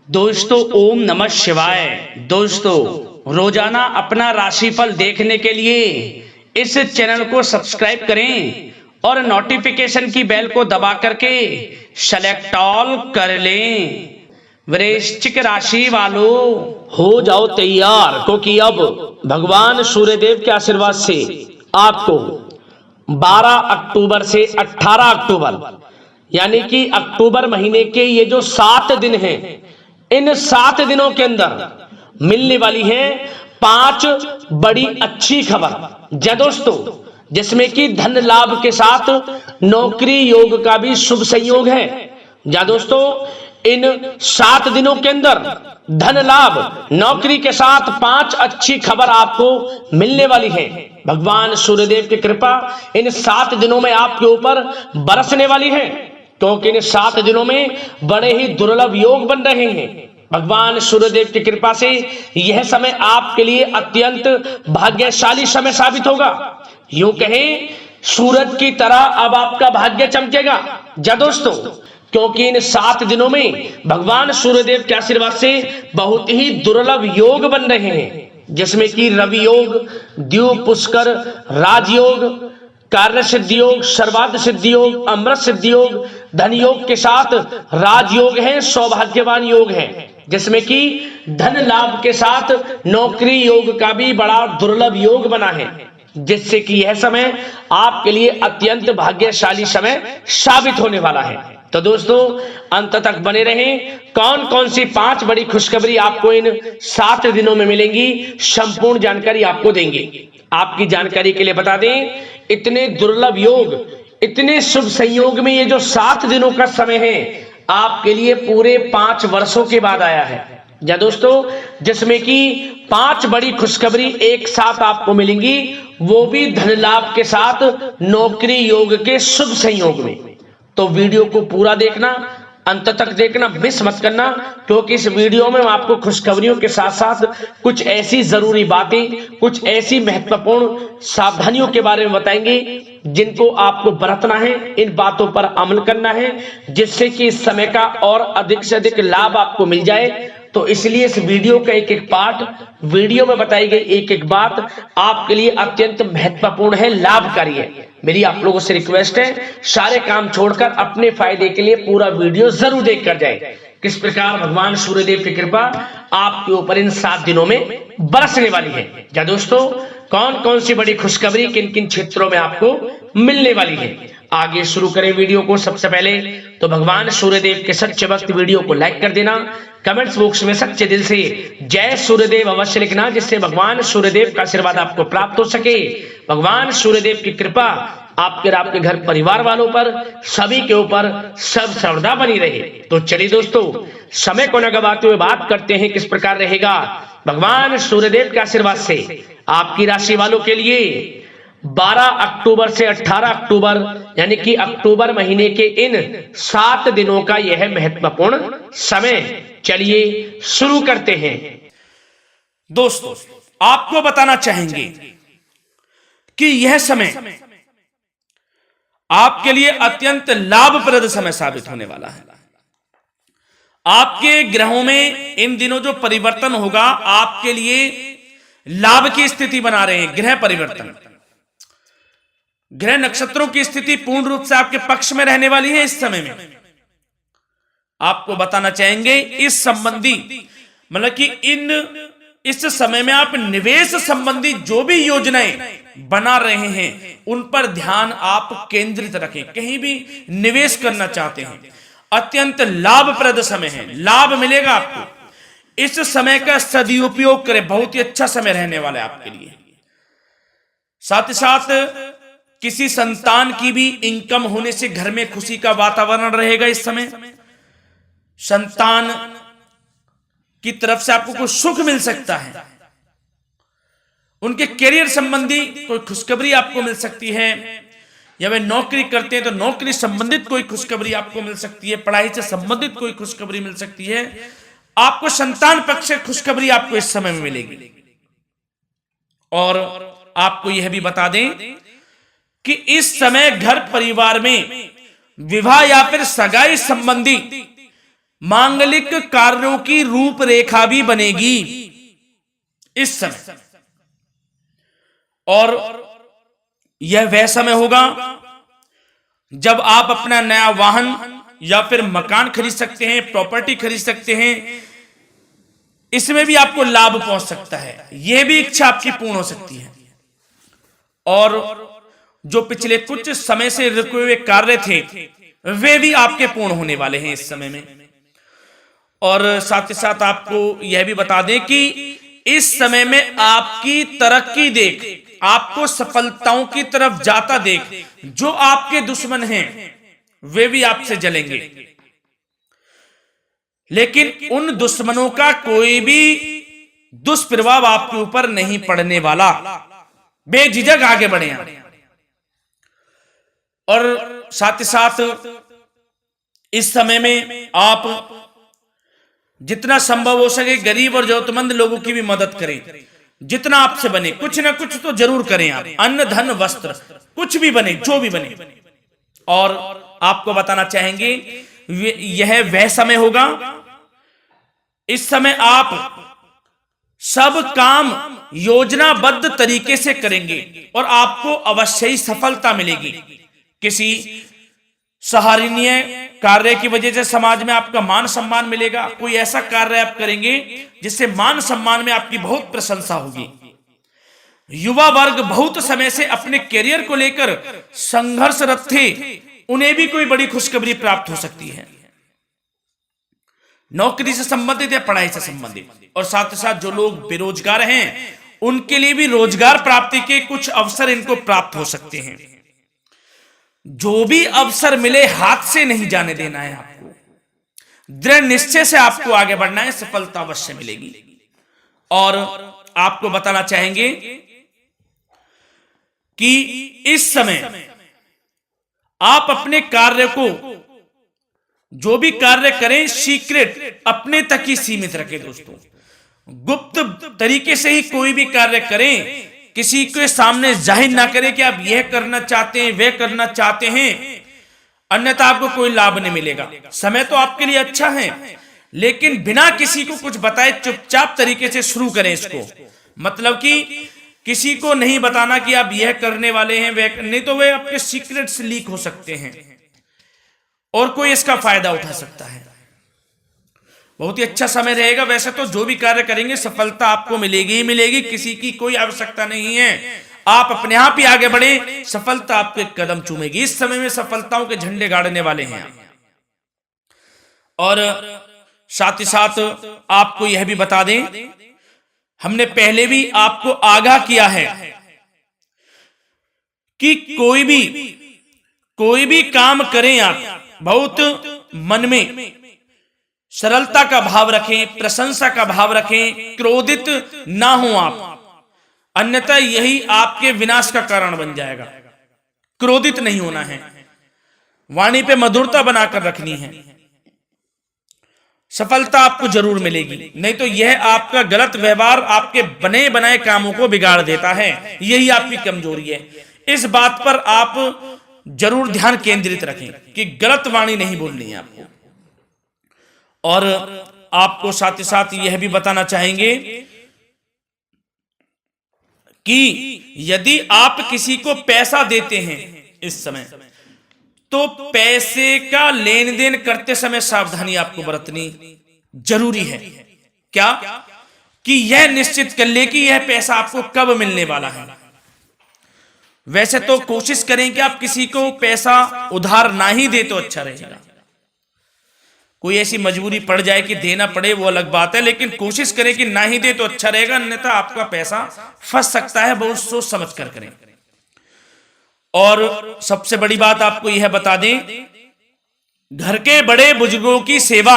दोस्तों ओम नमः शिवाय। दोस्तों रोजाना अपना राशिफल देखने के लिए इस चैनल को सब्सक्राइब करें और नोटिफिकेशन की बेल को दबा करके सेलेक्ट ऑल कर लें। वृश्चिक राशि वालों हो जाओ तैयार, क्योंकि अब भगवान सूर्यदेव के आशीर्वाद से आपको 12 अक्टूबर से 18 अक्टूबर यानी कि अक्टूबर महीने के ये जो 7 दिन हैं, इन 7 दिनों के अंदर मिलने वाली है 5 बड़ी अच्छी खबर। जय दोस्तों, जिसमें कि धन लाभ के साथ नौकरी योग का भी शुभ संयोग है। जय दोस्तों, इन 7 दिनों के अंदर धन लाभ नौकरी के साथ 5 अच्छी खबर आपको मिलने वाली है। भगवान सूर्यदेव की कृपा इन 7 दिनों में आपके ऊपर बरसने वाली है, क्योंकि इन 7 दिनों में बड़े ही दुर्लभ योग बन रहे हैं। भगवान सूर्यदेव की कृपा से यह समय आपके लिए अत्यंत भाग्यशाली समय साबित होगा। यूं कहें, सूरज की तरह अब आपका भाग्य चमकेगा। जय दोस्तों, क्योंकि इन 7 दिनों में भगवान सूर्यदेव के आशीर्वाद से बहुत ही दुर्लभ योग बन रहे हैं, जिसमें कि रवि योग, द्यूप पुष्कर, राजयोग, कार्य सिद्धि योग, सर्वार्थ सिद्धि योग, अमृत सिद्धि योग, धन योग के साथ राजयोग है, सौभाग्यवान योग है, जिसमें कि धन लाभ के साथ नौकरी योग का भी बड़ा दुर्लभ योग बना है, जिससे कि यह समय आपके लिए अत्यंत भाग्यशाली समय साबित होने वाला है। तो दोस्तों अंत तक बने रहें। कौन कौन सी 5 बड़ी खुशखबरी आपको इन 7 दिनों में मिलेंगी, संपूर्ण जानकारी आपको देंगे। आपकी जानकारी के लिए बता दें, इतने दुर्लभ योग, इतने शुभ संयोग में ये जो 7 दिनों का समय है आपके लिए पूरे 5 वर्षों के बाद आया है। या दोस्तों, जिसमें कि 5 बड़ी खुशखबरी एक साथ आपको मिलेंगी, वो भी धन लाभ के साथ नौकरी योग के शुभ संयोग में। तो वीडियो को पूरा देखना, अंत तक देखना, मिस मत करना, क्योंकि इस वीडियो में हम आपको खुशखबरियों के साथ साथ कुछ ऐसी जरूरी बातें, कुछ ऐसी महत्वपूर्ण सावधानियों के बारे में बताएंगे जिनको आपको बरतना है, इन बातों पर अमल करना है, जिससे कि इस समय का और अधिक से अधिक लाभ आपको मिल जाए। तो इसलिए इस वीडियो का एक एक पार्ट, वीडियो में बताई गई एक एक बात आपके लिए अत्यंत महत्वपूर्ण है, लाभकारी है। मेरी आप लोगों से रिक्वेस्ट है, सारे काम छोड़कर अपने फायदे के लिए पूरा वीडियो जरूर देख कर जाए। किस प्रकार भगवान सूर्यदेव की कृपा आपके ऊपर इन 7 दिनों में बरसने वाली है। क्या दोस्तों, कौन कौन सी बड़ी खुशखबरी किन किन क्षेत्रों में आपको मिलने वाली है, आगे शुरू करें वीडियो को। सबसे पहले तो भगवान सूर्यदेव के सच्चे भक्त वीडियो को लाइक कर देना, कमेंट्स बॉक्स में सच्चे दिल से जय सूर्यदेव अवश्य लिखना, जिससे भगवान सूर्यदेव का आशीर्वाद आपको प्राप्त हो सके। भगवान सूर्यदेव की कृपा आपके घर परिवार वालों पर, सभी के ऊपर सब सर्वदा बनी रहे। तो चलिए दोस्तों, समय को न गवाते हुए बात करते हैं किस प्रकार रहेगा भगवान सूर्यदेव के आशीर्वाद से आपकी राशि वालों के लिए 12 अक्टूबर से 18 अक्टूबर यानी कि अक्टूबर महीने के इन 7 दिनों का यह महत्वपूर्ण समय। चलिए शुरू करते हैं। दोस्तों आपको बताना चाहेंगे कि यह समय आपके लिए अत्यंत लाभप्रद समय साबित होने वाला है। आपके ग्रहों में इन दिनों जो परिवर्तन होगा आपके लिए लाभ की स्थिति बना रहे हैं। ग्रह परिवर्तन, ग्रह नक्षत्रों की स्थिति पूर्ण रूप से आपके पक्ष में रहने वाली है। इस समय में आपको बताना चाहेंगे इस संबंधी, मतलब कि इस समय में आप निवेश संबंधी जो भी योजनाएं बना रहे हैं उन पर ध्यान आप केंद्रित रखें। कहीं भी निवेश करना चाहते हैं, अत्यंत लाभप्रद समय है, लाभ मिलेगा आपको। इस समय का सदुपयोग करें, बहुत ही अच्छा समय रहने वाला है आपके लिए। साथ ही साथ किसी संतान की भी इनकम होने से घर में खुशी का वातावरण रहेगा। इस समय संतान की तरफ से आपको कुछ सुख मिल सकता है, उनके करियर संबंधी कोई खुशखबरी आपको मिल सकती है, या वे नौकरी करते हैं तो नौकरी संबंधित कोई खुशखबरी आपको मिल सकती है, पढ़ाई से संबंधित कोई खुशखबरी मिल सकती है। आपको संतान पक्ष से खुशखबरी आपको इस समय में मिलेगी। और आपको यह भी बता दें कि इस समय घर परिवार में विवाह या फिर सगाई संबंधी मांगलिक कार्यों की रूपरेखा भी बनेगी इस समय। और यह वह समय होगा जब आप अपना नया वाहन या फिर मकान खरीद सकते हैं, प्रॉपर्टी खरीद सकते हैं। इसमें भी आपको लाभ पहुंच सकता है, यह भी इच्छा आपकी पूर्ण हो सकती है। और जो पिछले कुछ समय से रुके हुए कार्य थे वे भी आपके पूर्ण होने वाले हैं इस समय में। और साथ ही साथ आपको यह भी बता दें कि इस समय में आपकी तरक्की देख, आपको सफलताओं की तरफ जाता देख, जो आपके दुश्मन हैं वे भी आपसे जलेंगे, लेकिन उन दुश्मनों का कोई भी दुष्प्रभाव आपके ऊपर नहीं पड़ने वाला। बेझिझक आगे बढ़े आप। और साथ ही साथ इस समय में आप जितना संभव हो सके गरीब और जरूरतमंद लोगों की भी मदद करें। जितना आपसे बने कुछ ना कुछ तो जरूर करें आप, अन्न धन वस्त्र कुछ भी बने, जो भी बने। और आपको बताना चाहेंगे यह वह समय होगा, इस समय आप सब काम योजनाबद्ध तरीके से करेंगे और आपको अवश्य ही सफलता मिलेगी। किसी सराहनीय कार्य की वजह से समाज में आपका मान सम्मान मिलेगा। कोई ऐसा कार्य आप करेंगे जिससे मान सम्मान में आपकी बहुत प्रशंसा होगी। युवा वर्ग बहुत समय से अपने करियर को लेकर संघर्षरत थे, उन्हें भी कोई बड़ी खुशखबरी प्राप्त हो सकती है, नौकरी से संबंधित या पढ़ाई से संबंधित। और साथ ही साथ जो लोग बेरोजगार हैं उनके लिए भी रोजगार प्राप्ति के कुछ अवसर इनको प्राप्त हो सकते हैं। जो भी अवसर मिले हाथ से नहीं जाने देना है आपको, दृढ़ निश्चय से आपको आगे बढ़ना है, सफलता अवश्य मिलेगी। और आपको बताना चाहेंगे कि इस समय आप अपने कार्य को, जो भी कार्य करें, सीक्रेट अपने तक ही सीमित रखें दोस्तों। गुप्त तरीके से ही कोई भी कार्य करें, किसी के सामने जाहिर ना करें कि आप यह करना चाहते हैं, वह करना चाहते हैं, अन्यथा आपको कोई लाभ नहीं मिलेगा। समय तो आपके लिए अच्छा है, लेकिन बिना किसी को कुछ बताए चुपचाप तरीके से शुरू करें इसको। मतलब कि किसी को नहीं बताना कि आप यह करने वाले हैं, वह नहीं, तो वे आपके सीक्रेट्स लीक हो सकते हैं और कोई इसका फायदा उठा सकता है। बहुत ही अच्छा समय रहेगा। वैसे तो जो भी कार्य करेंगे सफलता आपको मिलेगी ही मिलेगी, किसी की कोई आवश्यकता नहीं है। आप अपने आप ही आगे बढ़े, सफलता आपके कदम चूमेगी। इस समय में सफलताओं के झंडे गाड़ने वाले हैं। और साथ ही साथ आपको यह भी बता दें, हमने पहले भी आपको आगाह किया है कि कोई भी काम करें आप बहुत मन में सरलता का भाव रखें, प्रशंसा का भाव रखें, क्रोधित ना हो आप, अन्यथा यही आपके विनाश का कारण बन जाएगा। क्रोधित नहीं होना है, वाणी पे मधुरता बनाकर रखनी है, सफलता आपको जरूर मिलेगी। नहीं तो यह आपका गलत व्यवहार आपके बने बनाए कामों को बिगाड़ देता है, यही आपकी कमजोरी है। इस बात पर आप जरूर ध्यान केंद्रित रखें कि गलत वाणी नहीं बोलनी है आपको। और आपको साथ ही साथ यह भी बताना चाहेंगे कि यदि आप किसी को पैसा देते हैं इस समय, तो पैसे का लेन देन करते समय सावधानी आपको बरतनी जरूरी है। क्या कि यह निश्चित कर ले कि यह पैसा आपको कब मिलने वाला है। वैसे तो कोशिश करें कि आप किसी को पैसा उधार ना ही दे तो अच्छा रहेगा। कोई ऐसी मजबूरी पड़ जाए कि देना पड़े वो अलग बात है, लेकिन कोशिश करें कि ना ही दे तो अच्छा रहेगा, अन्यथा आपका पैसा फंस सकता है। बहुत सोच समझ कर करें। और सबसे बड़ी बात आपको यह बता दें, घर के बड़े बुजुर्गों की सेवा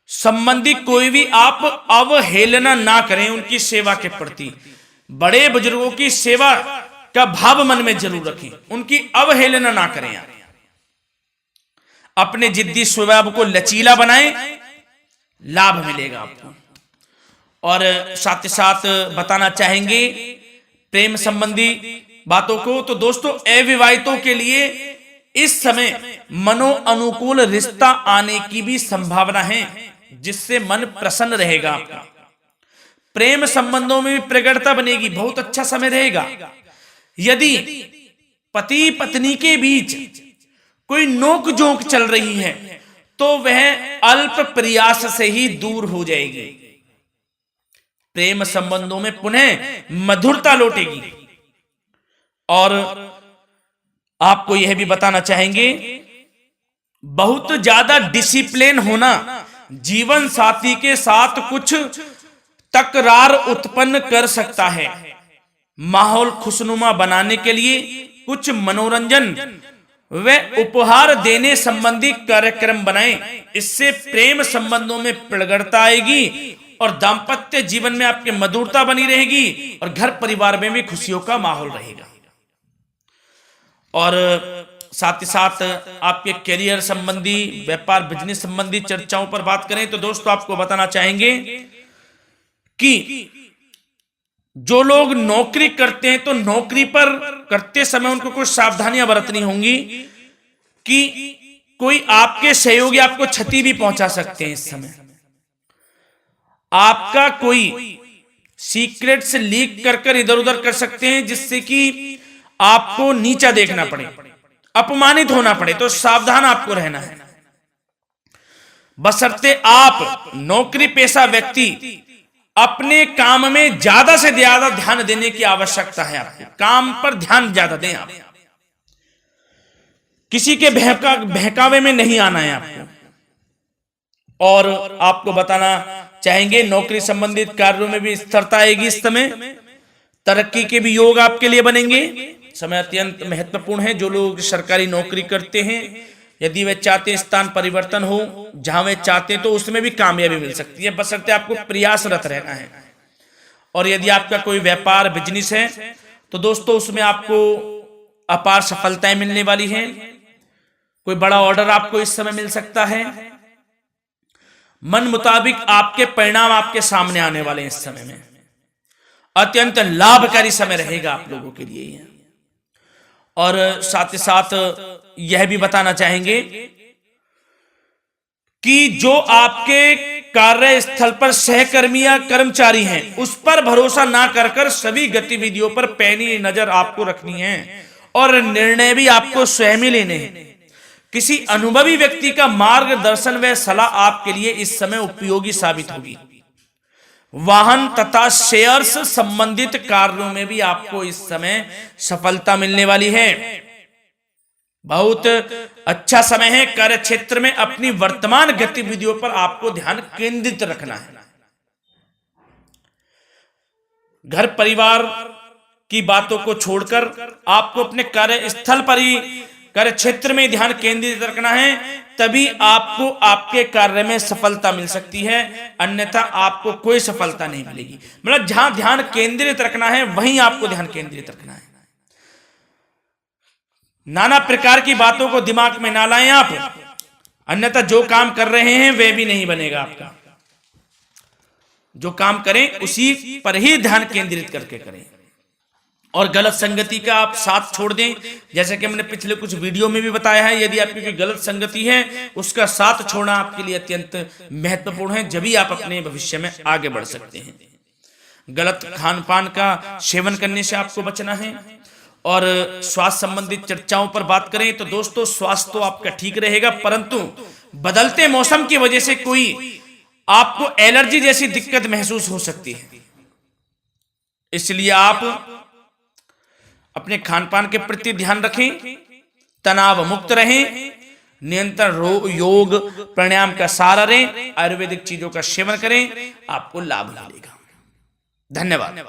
संबंधी कोई भी आप अवहेलना ना करें उनकी सेवा के प्रति। बड़े बुजुर्गों की सेवा का भाव मन में जरूर रखें, उनकी अवहेलना ना करें आप। अपने जिद्दी स्वभाव को लचीला बनाएं, लाभ मिलेगा आपको। और साथ ही साथ बताना चाहेंगे प्रेम संबंधी बातों को, तो दोस्तों अविवाहितों के लिए इस समय मनो अनुकूल रिश्ता आने की भी संभावना है, जिससे मन प्रसन्न रहेगा आपका। प्रेम संबंधों में भी प्रगाढ़ता बनेगी, बहुत अच्छा समय रहेगा। यदि पति पत्नी के बीच कोई नोक झोंक चल रही है तो वह अल्प प्रयास से ही दूर हो जाएगी। प्रेम संबंधों में पुनः मधुरता लौटेगी। और आपको यह भी बताना चाहेंगे, बहुत ज्यादा डिसिप्लिन होना जीवन साथी के साथ कुछ तकरार उत्पन्न कर सकता है। माहौल खुशनुमा बनाने के लिए कुछ मनोरंजन व उपहार देने संबंधी कार्यक्रम बनाएं। इससे प्रेम संबंधों में प्रगाढ़ता आएगी और दाम्पत्य जीवन में आपकी मधुरता बनी रहेगी और घर परिवार में भी खुशियों का माहौल रहेगा। और साथ ही साथ आपके करियर संबंधी, व्यापार बिजनेस संबंधी चर्चाओं पर बात करें तो दोस्तों आपको बताना चाहेंगे कि जो लोग नौकरी करते हैं तो नौकरी पर करते समय उनको कुछ सावधानियां बरतनी होंगी कि कोई आपके सहयोगी आपको क्षति भी पहुंचा सकते हैं। इस समय आपका कोई सीक्रेट्स लीक कर इधर उधर कर सकते हैं, जिससे कि आपको नीचा देखना पड़े, अपमानित होना पड़े। तो सावधान आपको रहना है। बशर्ते आप नौकरी पेशा व्यक्ति अपने काम में ज्यादा से ज्यादा ध्यान देने की आवश्यकता है। आपको काम पर ध्यान ज्यादा दें। आप किसी के बहकावे में नहीं आना है आपको। और आपको बताना चाहेंगे, नौकरी संबंधित कार्यों में भी स्थिरता आएगी। इस समय तरक्की के भी योग आपके लिए बनेंगे। समय अत्यंत महत्वपूर्ण है। जो लोग सरकारी नौकरी करते हैं, यदि वे चाहते हैं स्थान परिवर्तन हो, जहां वे चाहते हैं तो उसमें भी कामयाबी मिल सकती है, बशर्ते आपको प्रयासरत रहना है। और यदि आपका कोई व्यापार बिजनेस है तो दोस्तों उसमें आपको अपार सफलताएं मिलने वाली हैं। कोई बड़ा ऑर्डर आपको इस समय मिल सकता है। मन मुताबिक आपके परिणाम आपके सामने आने वाले हैं। इस समय में अत्यंत लाभकारी समय रहेगा आप लोगों के लिए। और साथ ही साथ यह भी बताना चाहेंगे कि जो आपके कार्यस्थल पर सहकर्मी या कर्मचारी हैं, उस पर भरोसा ना कर सभी गतिविधियों पर पैनी नजर आपको रखनी है और निर्णय भी आपको स्वयं ही लेने हैं। किसी अनुभवी व्यक्ति का मार्गदर्शन व सलाह आपके लिए इस समय उपयोगी साबित होगी। वाहन तथा शेयर्स संबंधित कार्यों में भी आपको इस समय सफलता मिलने वाली है। बहुत अच्छा समय है। कार्य क्षेत्र में अपनी वर्तमान गतिविधियों पर आपको ध्यान केंद्रित रखना है। घर परिवार की बातों को छोड़कर आपको अपने कार्यस्थल पर ही, कार्य क्षेत्र में ध्यान केंद्रित रखना है, तभी आपको आपके कार्य में सफलता मिल सकती है, अन्यथा आपको कोई सफलता नहीं मिलेगी। मतलब जहां ध्यान केंद्रित रखना है वहीं आपको ध्यान केंद्रित रखना है। नाना प्रकार की बातों को दिमाग में ना लाएं आप, अन्यथा जो काम कर रहे हैं वह भी नहीं बनेगा आपका। जो काम करें उसी पर ही ध्यान केंद्रित करके करें और गलत संगति का आप साथ छोड़ दें। जैसे कि हमने पिछले कुछ वीडियो में भी बताया है, यदि आपकी कोई गलत संगति है उसका साथ छोड़ना आपके लिए अत्यंत महत्वपूर्ण है, जब ही आप अपने भविष्य में आगे बढ़ सकते हैं। गलत खान पान का सेवन करने से आपको बचना है। और स्वास्थ्य संबंधित चर्चाओं पर बात करें तो दोस्तों स्वास्थ्य तो आपका ठीक रहेगा, परंतु बदलते मौसम की वजह से कोई आपको एलर्जी जैसी दिक्कत महसूस हो सकती है। इसलिए आप अपने खान पान के प्रति ध्यान रखें, तनाव मुक्त रहें, नियंत्रण योग प्राणायाम का सहारा लें, आयुर्वेदिक चीजों का सेवन करें, आपको लाभ मिलेगा। धन्यवाद।